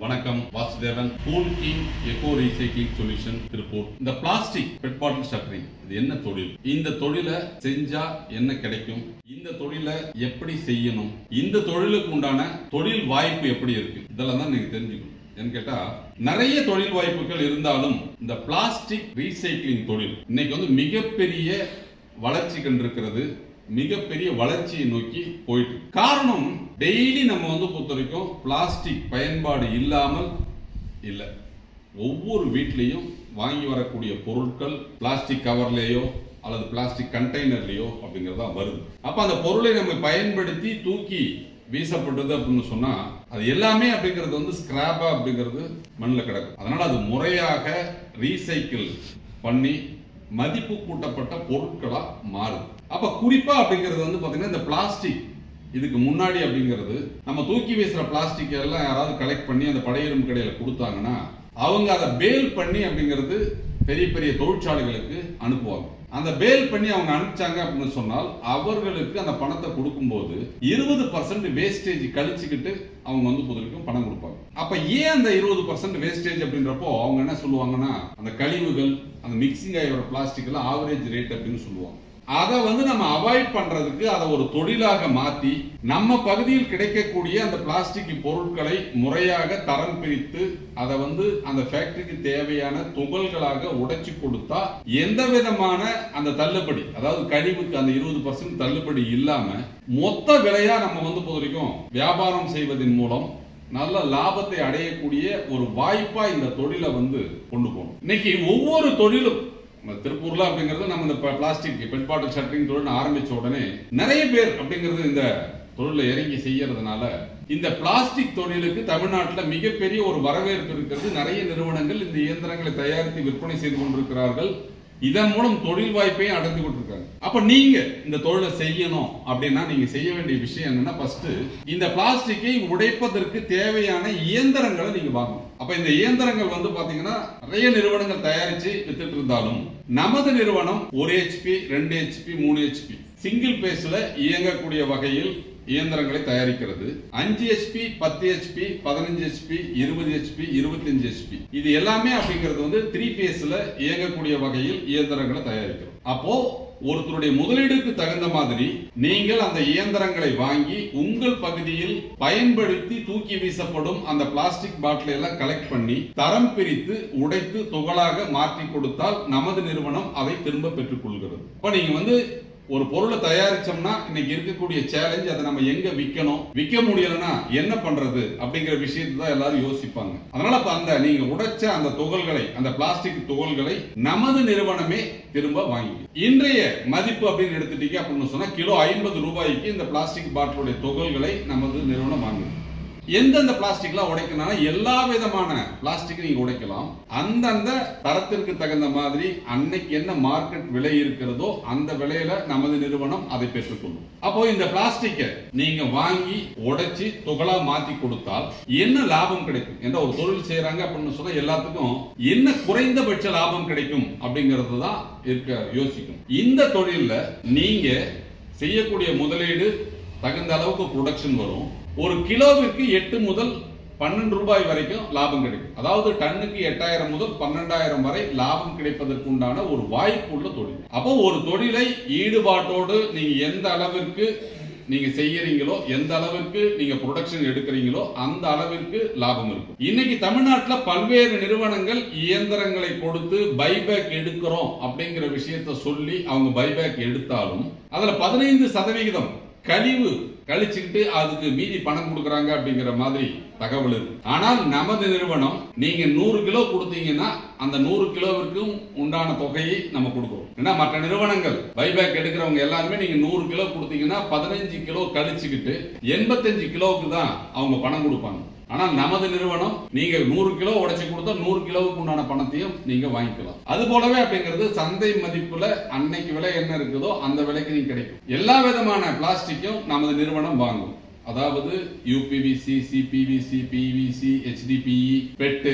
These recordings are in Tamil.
வணக்கம் Vasudevan cool king echo recycling solution Tiruppur. இந்த பிளாஸ்டிக் பெட் பாட்டில் ஷட்டரிங் இது என்ன தொழில்? இந்த தொழிலை செஞ்சா என்ன கிடைக்கும்? இந்த தொழிலை எப்படி செய்யணும்? இந்த தொழிலுக்கு உண்டான தொழில் வாய்ப்பு எப்படி இருக்கு? இதெல்லாம் தான் நீங்க தெரிஞ்சுக்கணும். ஏன்னு கேட்டா நிறைய தொழில் வாய்ப்புகள் இருந்தாலும் இந்த பிளாஸ்டிக் ரீசைக்ளிங் தொழில் இன்னைக்கு மிகப்பெரிய வளர்ச்சி கண்டிருக்கிறது. மிகப்பெரிய வளர்ச்சியை நோக்கி போயிட்டு காரணம் டெய்லி நம்ம பொறுத்த வரைக்கும் பிளாஸ்டிக் பயன்பாடு இல்லாமல் இல்ல. ஒவ்வொரு வீட்லயும் வாங்கி வரக்கூடிய பொருட்கள் பிளாஸ்டிக் கவர்லயோ அல்லது பிளாஸ்டிக் கண்டெய்னர்லயோ அப்படிங்கறதா வருது. அப்ப அந்த பொருளை நம்ம பயன்படுத்தி தூக்கி வீசப்பட்டது அப்படின்னு சொன்னா அது எல்லாமே அப்படிங்கிறது ஸ்கிராப்பா அப்படிங்கிறது மண்ணில் கிடக்கும். அதனால அது முறையாக ரீசைக்கிள் பண்ணி மதிப்பு கூட்டப்பட்ட பொருட்களா மாறுது. அப்ப குறிப்பா அப்படிங்கிறது பாத்தீங்கன்னா இந்த பிளாஸ்டிக் இதுக்கு முன்னாடி அப்படிங்கிறது நம்ம தூக்கி வீசுற பிளாஸ்டிக் எல்லாம் யாராவது கலெக்ட் பண்ணி அந்த படையெறும்பு கடையில கொடுத்தாங்கன்னா அவங்க அதை பேல் பண்ணி அப்படிங்கிறது பெரிய பெரிய தொழிற்சாலைகளுக்கு அனுப்புவாங்க. அந்த பேல் பண்ணி அவங்க அனுப்பிச்சாங்க அப்படின்னு சொன்னால் அவர்களுக்கு அந்த பணத்தை கொடுக்கும்போது 20% வேஸ்டேஜ் கழிச்சுக்கிட்டு அவங்க பொதுவரைக்கும் பணம் கொடுப்பாங்க. அப்ப ஏன் அந்த 20% வேஸ்டேஜ் அப்படின்றப்போ அவங்க என்ன சொல்லுவாங்கன்னா அந்த கழிவுகள் அந்த மிக்சிங் ஆகிற பிளாஸ்டிக் எல்லாம் ஆவரேஜ் ரேட் அப்படின்னு சொல்லுவாங்க. அதை நம்ம அவாய்ட் பண்றதுக்கு அதை ஒரு தொழிலாக மாத்தி நம்ம பகுதியில் கிடைக்கக்கூடிய அந்த பிளாஸ்டிக் பொருட்களை முறையாக தரம் பிரித்து அதை அந்த ஃபேக்டரிக்கு தேவையான துகள்களாக உடைச்சு கொடுத்தா எந்த விதமான அந்த தள்ளுபடி, அதாவது கழிவுக்கு அந்த 20% தள்ளுபடி இல்லாம மொத்த விலையா நம்ம பொதுவரைக்கும் வியாபாரம் செய்வதன் மூலம் நல்ல லாபத்தை அடையக்கூடிய ஒரு வாய்ப்பா இந்த தொழிலை கொண்டு போகணும். இன்னைக்கு ஒவ்வொரு தொழிலும் திருப்பூர்ல அப்படிங்கிறது நம்ம இந்த பிளாஸ்டிக் பெட் பாட்டில் ஷட்டரிங் தொழில் ஆரம்பிச்ச உடனே நிறைய பேர் அப்படிங்கிறது இந்த தொழில இறங்கி செய்யறதுனால இந்த பிளாஸ்டிக் தொழிலுக்கு தமிழ்நாட்டில் மிகப்பெரிய ஒரு வரவேற்பு இருக்கிறது. நிறைய நிறுவனங்கள் இந்த இயந்திரங்களை தயாரித்து விற்பனை செய்து கொண்டிருக்கிறார்கள். இதன் மூலம் தொழில் வாய்ப்பையும் அடைந்து கொண்டிருக்காங்க. அப்ப நீங்க இந்த தொழிலை செய்யணும் அப்படின்னா நீங்க செய்ய வேண்டிய விஷயம் என்னன்னா ஃபர்ஸ்ட் இந்த பிளாஸ்டிக்கை உடைப்பதற்கு தேவையான இயந்திரங்களை நீங்க வாங்கணும். அப்ப இந்த இயந்திரங்கள் பாத்தீங்கன்னா நிறைய நிறுவனங்கள் தயாரிச்சு வித்துட்டு இருந்தாலும் நமது நிறுவனம் 1 HP 2 HP 3 HP சிங்கிள் பேஸ்ல இயங்கக்கூடிய வகையில் இயந்திரங்களை தயாரிக்கிறது. 5 HP 10 HP 15 HP 20 HP 25 HP இது எல்லாமே அப்படிங்கிறது 3 பேஸ்ல இயங்கக்கூடிய வகையில் இயந்திரங்களை தயாரிக்கிறோம். அப்போ ஒருத்தருடைய முதலீடுக்கு தகுந்த மாதிரி நீங்கள் அந்த இயந்திரங்களை வாங்கி உங்கள் பகுதியில் பயன்படுத்தி தூக்கி வீசப்படும் அந்த பிளாஸ்டிக் பாட்டில் எல்லாம் கலெக்ட் பண்ணி தரம் பிரித்து உடைத்து துகளாக மாற்றி கொடுத்தால் நமது நிறுவனம் அதை திரும்ப பெற்றுக் கொள்கிறது. இப்ப நீங்க ஒரு பொருளை தயாரிச்சோம்னா இன்னைக்கு இருக்கக்கூடிய சேலஞ்ச் அதை நம்ம எங்க விற்கணும், விற்க முடியலன்னா என்ன பண்றது அப்படிங்கிற விஷயத்தை தான் எல்லாரும் யோசிப்பாங்க. அதனால அந்த நீங்க உடைச்ச அந்த துகள்களை அந்த பிளாஸ்டிக் துகள்களை நமது நிறுவனமே திரும்ப வாங்கி இன்றைய மதிப்பு அப்படின்னு எடுத்துட்டீங்க அப்படின்னு சொன்னா கிலோ 50 ரூபாய்க்கு இந்த பிளாஸ்டிக் பாட்டிலுடைய துகள்களை நமது நிறுவனம் வாங்குது. எந்தெந்த பிளாஸ்டிக்லாம் உடைக்கணும், எல்லா விதமான பிளாஸ்டிக் நீங்க உடைக்கலாம். அந்தந்த தரத்திற்கு தகுந்த மாதிரி அன்னைக்கு என்ன மார்க்கெட் விலை இருக்கிறதோ அந்த விலையில நமது நிறுவனம் அதை பெற்றுக்கொள்ளும். அப்போ இந்த பிளாஸ்டிக்கை நீங்க வாங்கி உடைச்சு துகளா மாத்தி கொடுத்தால் என்ன லாபம் கிடைக்கும் என்ற ஒரு தொழில் செய்யறாங்க அப்படின்னு சொன்னா எல்லாத்துக்கும் என்ன குறைந்தபட்ச லாபம் கிடைக்கும் அப்படிங்கறது தான் யோசிக்கும். இந்த தொழில்ல நீங்க செய்யக்கூடிய முதலீடு தகுந்த அளவுக்கு ப்ரொடக்ஷன் வரும். ஒரு கிலோவிற்கு 8 முதல் 12 ரூபாய் வரைக்கும் லாபம் கிடைக்கும். அதாவது டன்னுக்கு 8000 முதல் 12000 வரை லாபம் கிடைப்பதற்கு உண்டான ஒரு வாய்ப்பு உள்ள தொழில். அப்போ ஒரு தொழிலை ஈடுபாட்டோடு நீங்க எந்த அளவிற்கு நீங்க செய்யறீங்களோ, எந்த அளவிற்கு நீங்க ப்ரொடக்ஷன் எடுக்கிறீங்களோ அந்த அளவிற்கு லாபம் இருக்கும். இன்னைக்கு தமிழ்நாட்டில் பல்வேறு நிறுவனங்கள் இயந்திரங்களை கொடுத்து பைபேக் எடுக்கிறோம் அப்படிங்கிற விஷயத்த சொல்லி அவங்க பைபேக் எடுத்தாலும் அதுல 15% கழிவு கழிச்சுக்கிட்டு அதுக்கு மீதி பணம் கொடுக்கறாங்க அப்படிங்கிற மாதிரி தகவல் இருக்கு. ஆனால் நமது நிறுவனம் நீங்க 100 கிலோ கொடுத்தீங்கன்னா அந்த 100 கிலோவிற்கும் உண்டான தொகையை நம்ம கொடுக்கிறோம். ஏன்னா மற்ற நிறுவனங்கள் பைபேக் எடுக்கிறவங்க எல்லாருமே நீங்க 100 கிலோ கொடுத்தீங்கன்னா 15 கிலோ கழிச்சுக்கிட்டு 85 கிலோவுக்கு தான் அவங்க பணம் கொடுப்பாங்க. ஆனால் நமது நிறுவனம் நீங்க 100 கிலோ உடைச்சு கொடுத்தா 100 கிலோவுக்கு உண்டான பணத்தையும் நீங்க வாங்கிக்கலாம். அது போலவே அப்படிங்கிறது சந்தை மதிப்புல அன்னைக்கு விலை என்ன இருக்குதோ அந்த விலைக்கு நீங்க கிடைக்கும். எல்லா விதமான பிளாஸ்டிக்கும் நமது நிறுவனம் வாங்கும். அதாவது UPVC, CPVC, PVC, HDPE, PET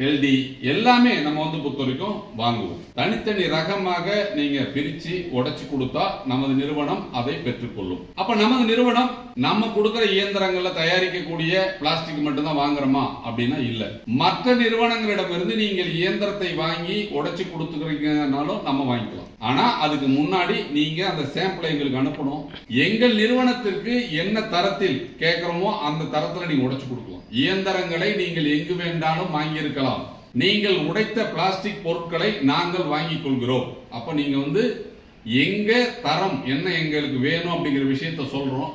எல்டி எல்லாமே நம்ம வந்து பொறுத்த வரைக்கும் வாங்குவோம். தனித்தனி ரகமாக நீங்க பிரிச்சு உடைச்சு கொடுத்தா நமது நிறுவனம் அதை பெற்றுக்கொள்ளும். அப்ப நமது நிறுவனம் நம்ம கொடுக்கிற இயந்திரங்கள்ல தயாரிக்கக்கூடிய பிளாஸ்டிக் மட்டும் தான் வாங்குறோமா அப்படின்னா இல்ல. மற்ற நிறுவனங்களிடமிருந்து நீங்கள் இயந்திரத்தை வாங்கி உடைச்சு கொடுத்துக்கிறீங்கனாலும் நம்ம வாங்கிக்கலாம். ஆனா அதுக்கு முன்னாடி நீங்க அந்த சாம்பிளை எங்களுக்கு அனுப்பணும். எங்கள் நிறுவனத்திற்கு என்ன தரத்தில் கேட்கிறோமோ அந்த தரத்துல நீங்க உடைச்சு கொடுக்கலாம். இயந்திரங்களை நீங்கள் எங்கு வேண்டாலும் வாங்கி இருக்கலாம். நீங்கள் உடைத்த பிளாஸ்டிக் பொருட்களை நாங்கள் வாங்கிக் கொள்கிறோம். அப்ப நீங்க வந்து எங்க தரம் என்ன எங்களுக்கு வேணும் அப்படிங்கிற விஷயத்த சொல்றோம்.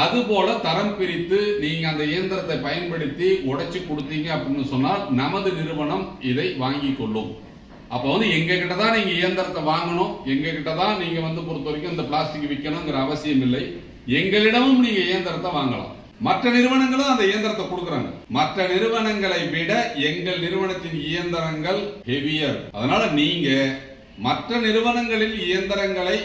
அது போல தரம் பிரித்து நீங்க அந்த இயந்திரத்தை பயன்படுத்தி உடைச்சு கொடுத்தீங்க அப்படின்னு சொன்னால் நமது நிறுவனம் இதை வாங்கிக் கொள்ளும். அப்ப வந்து எங்க கிட்ட தான் நீங்க இயந்திரத்தை வாங்கணும், எங்க கிட்ட தான் நீங்க வந்து பொறுத்த வரைக்கும் இந்த பிளாஸ்டிக் விற்கணுங்கிற அவசியம் இல்லை. எங்களிடமும் நீங்க இயந்திரத்தை வாங்கலாம். மற்ற நிறுவனங்களும் அந்த இயந்திரத்தை கொடுக்கறாங்க. மற்ற நிறுவனங்களை விட எங்கள் நிறுவனத்தின் இயந்திரங்கள் ஹெவியர். அதனால நீங்க மற்ற நிறுவனங்களில் இயந்திரங்களை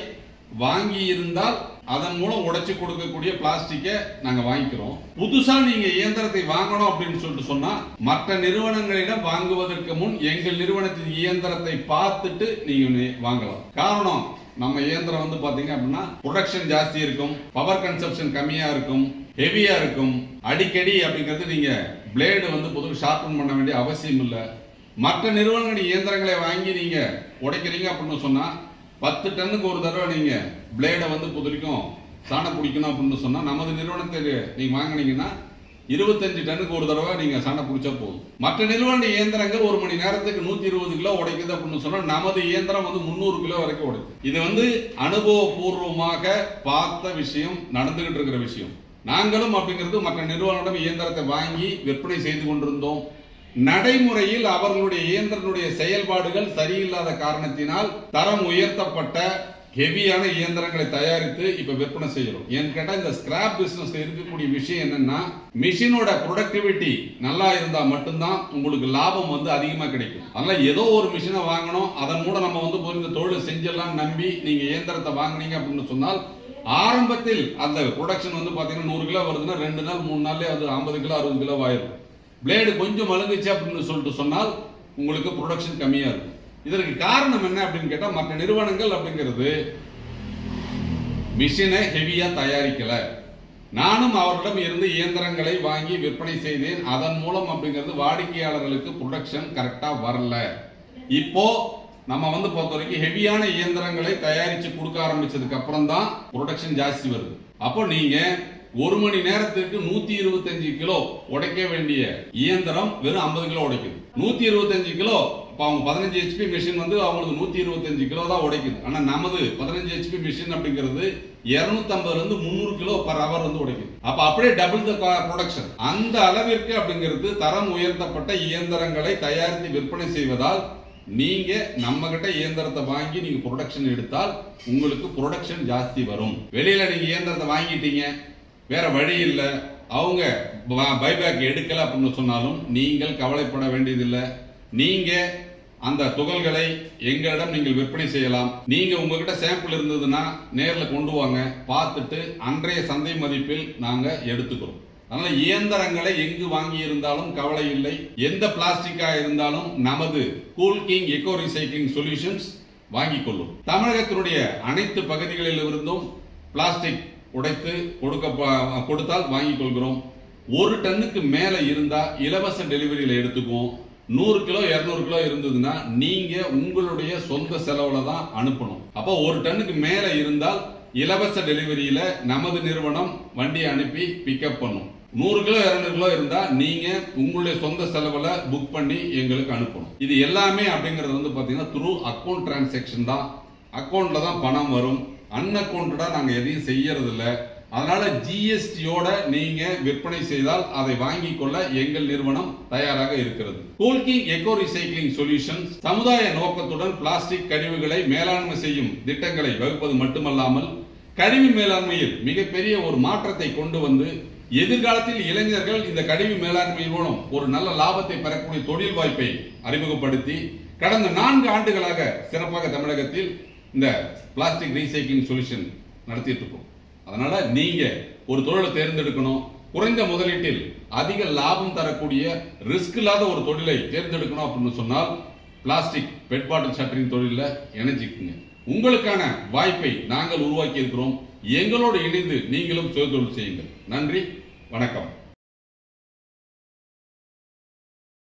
வாங்கி இருந்தால் அதன் மூலம் உடைச்சு கொடுக்கக்கூடிய பிளாஸ்டிக்கை நாங்க வாங்கிக்கிறோம். புதுசா நீங்க இயந்திரத்தை வாங்கணும் அப்படின்னு சொல்லிட்டு சொன்னா மற்ற நிறுவனங்களிடம் வாங்குவதற்கு முன் எங்கள் நிறுவனத்தின் இயந்திரத்தை பார்த்துட்டு நீங்க வாங்கலாம். காரணம், நம்ம இயந்திரம் வந்து பாத்தீங்க அப்படின்னா ப்ரொடக்ஷன் ஜாஸ்தி இருக்கும், பவர் கன்சப்ஷன் கம்மியா இருக்கும், ஹெவியா இருக்கும். அடிக்கடி அப்படிங்கிறது நீங்க பிளேடு வந்து பொதுவாக ஷார்பன் பண்ண வேண்டிய அவசியம் இல்லை. மற்ற நிறுவனங்களின் இயந்திரங்களை வாங்கி நீங்க உடைக்கிறீங்க அப்படின்னு சொன்னா 10 டன்னுக்கு ஒரு தடவை நீங்க பிளேடை வந்து பொதுவரைக்கும் சாணம் பிடிக்கணும் அப்படின்னு சொன்னா நமது நிறுவனத்துக்கு நீங்க வாங்கினீங்கன்னா 25 டன்னுக்கு ஒரு தடவை நீங்க சண்டை பிடிச்சா போதும். மற்ற நிறுவன இயந்திரங்கள் ஒரு மணி நேரத்துக்கு 120 கிலோ உடைக்குது அப்படின்னு சொன்னா நமது இயந்திரம் வந்து 300 கிலோ வரைக்கும் உடைக்குது. இது வந்து அனுபவபூர்வமாக பார்த்த விஷயம், நடந்துகிட்டு இருக்கிற விஷயம். நாங்களும் அப்படிங்கிறது மற்ற நிறுவனம் இயந்திரத்தை வாங்கி விற்பனை செய்து கொண்டிருந்தோம். நடைமுறையில் அவர்களுடைய இயந்திரனுடைய செயல்பாடுகள் சரியில்லாத காரணத்தினால் தரம் உயர்த்தப்பட்ட ஹெவியான இயந்திரங்களை தயாரித்து இப்ப விற்பனை செய்யறோம். ஏன்னு கேட்டா இந்த ஸ்கிராப் பிசினஸ் இருக்கக்கூடிய விஷயம் என்னன்னா மிஷினோட ப்ரொடக்டிவிட்டி நல்லா இருந்தா மட்டும்தான் உங்களுக்கு லாபம் வந்து அதிகமா கிடைக்கும். அதனால ஏதோ ஒரு மிஷினை வாங்கணும், அதன் மூலம் நம்ம வந்து இந்த தொழில் செஞ்செல்லாம் நம்பி நீங்க இயந்திரத்தை வாங்கினீங்க அப்படின்னு சொன்னால் ஆரம்பத்தில் அந்த ப்ரொடக்ஷன் வந்து பாத்தீங்கன்னா 100 கிலோ வருதுன்னா 2 நாள் 3 நாள்லயே அது 50 கிலோ 60 கிலோ ஆயிரும். பிளேடு கொஞ்சம் மழுங்குச்சு அப்படின்னு சொல்லிட்டு சொன்னால் உங்களுக்கு ப்ரொடக்ஷன் கம்மியா இருக்கும். இதற்கு காரணம் என்ன அப்படின்னு கேட்டா மற்ற நிறுவனங்கள் அப்படிங்கிறது மிஷினை ஹெவியா தயாரிக்கல. நானும் அவர்களிடம் இருந்து இயந்திரங்களை வாங்கி விற்பனை செய்தேன். அதன் மூலம் அப்படிங்கிறது வாடிக்கையாளர்களுக்கு ப்ரொடக்ஷன் கரெக்டா வரல. இப்போ நம்ம வந்து பொறுத்த வரைக்கும் ஹெவியான இயந்திரங்களை தயாரிச்சு கொடுக்க ஆரம்பிச்சதுக்கு அப்புறம் தான் ப்ரொடக்ஷன் ஜாஸ்தி வருது. அப்போ நீங்க ஒரு மணி நேரத்திற்கு 125 கிலோ உடைக்க வேண்டிய இயந்திரம் வெறும் 50 கிலோ உடைக்குது. 125 கிலோ அவங்க 15 HP மிஷின் வந்து அவங்களுக்கு 125 கிலோ தான் உடைக்குது. ஆனா நமது 15 HP மிஷின் அப்படிங்கிறது 250 இருந்து 300 கிலோ பர் அவர் வந்து உடைக்குது. அப்ப அப்படியே டபுள் த ப்ரொடக்ஷன். அந்த அளவிற்கு அப்படிங்கிறது தரம் உயர்த்தப்பட்ட இயந்திரங்களை தயாரித்து விற்பனை செய்வதால் நீங்க நம்ம கிட்ட இயந்திரத்தை வாங்கி நீங்க ப்ரொடக்ஷன் எடுத்தால் உங்களுக்கு ப்ரொடக்ஷன் ஜாஸ்தி வரும். வெளியில நீங்க இயந்திரத்தை வாங்கிட்டீங்க, வேற வழி இல்லை, அவங்க பைபேக் எடுக்கல அப்படின்னு சொன்னாலும் நீங்கள் கவலைப்பட வேண்டியதில்லை. நீங்க அந்த துகள்களை எங்களிடம் நீங்கள் விற்பனை செய்யலாம். நீங்க உங்ககிட்ட சாம்பிள் இருந்ததுன்னா நேர்ல கொண்டு வாங்க, பார்த்துட்டு அன்றைய சந்தை மதிப்பில் நாங்க எடுத்துக்கிறோம். அதனால இயந்திரங்களை எங்கு வாங்கி இருந்தாலும் கவலை இல்லை. எந்த பிளாஸ்டிக்கா இருந்தாலும் நமது cool king echo recycling solutions வாங்கிக் கொள்ளும். தமிழகத்தினுடைய அனைத்து பகுதிகளில் இருந்தும் பிளாஸ்டிக் உடைத்து கொடுத்தால் வாங்கிக் கொள்கிறோம். 1 டன்னுக்கு மேல இருந்தா இலவச டெலிவரியில எடுத்துக்குவோம். 100 கிலோ 200 கிலோ இருந்ததுன்னா நீங்க உங்களுடைய சொந்த செலவுல தான் அனுப்பணும். அப்போ 1 டன்னுக்கு மேல இருந்தால் இலவச டெலிவரியில நமது நிறுவனம் வண்டியை அனுப்பி பிக்கப் பண்ணும். 100 கிலோ 200 கிலோ இருந்தா நீங்க உங்களுடைய சொந்த செலவுல புக் பண்ணி எங்களுக்கு அனுப்பணும். இது எல்லாமே அப்படிங்கிறது வந்து பாத்தீங்கன்னா த்ரூ அக்கௌண்ட் டிரான்சாக்ஷன் தான். அக்கௌண்ட்ல தான் பணம் வரும். அன்அக்கௌண்டடா நாங்க எதையும் செய்யறது இல்ல. அதனால ஜிஎஸ்டியோட நீங்க விற்பனை செய்தால் அதை வாங்கிக் கொள்ள எங்கள் நிறுவனம் தயாராக இருக்கிறது. Cool king echo recycling solutions சமுதாய நோக்கத்துடன் பிளாஸ்டிக் கழிவுகளை மேலாண்மை செய்யும் திட்டங்களை வகுப்பது மட்டுமல்லாமல் கழிவு மேலாண்மையில் மிகப்பெரிய ஒரு மாற்றத்தை கொண்டு வந்து எதிர்காலத்தில் இளைஞர்கள் இந்த கழிவு மேலாண்மை மூலம் ஒரு நல்ல லாபத்தை பெறக்கூடிய தொழில் வாய்ப்பை அறிமுகப்படுத்தி கடந்த 4 ஆண்டுகளாக சிறப்பாக தமிழகத்தில் இந்த பிளாஸ்டிக் ரீசைக்ளிங் சொல்யூஷன் நடத்திட்டு இருக்கோம். அதனால நீங்க ஒரு தொழிலை தேர்ந்தெடுக்கணும், குறைந்த முதலீட்டில் அதிக லாபம் தரக்கூடிய ரிஸ்க் இல்லாத ஒரு தொழிலை தேர்ந்தெடுக்கணும் அப்படின்னு சொன்னால் பிளாஸ்டிக் பெட் பாட்டில் ஷட்டரிங் தொழில இணைஞ்சிக்குங்க. உங்களுக்கான வாய்ப்பை நாங்கள் உருவாக்கி இருக்கிறோம். எங்களோடு இணைந்து நீங்களும் சுய தொழில் செய்யுங்கள். நன்றி, வணக்கம்.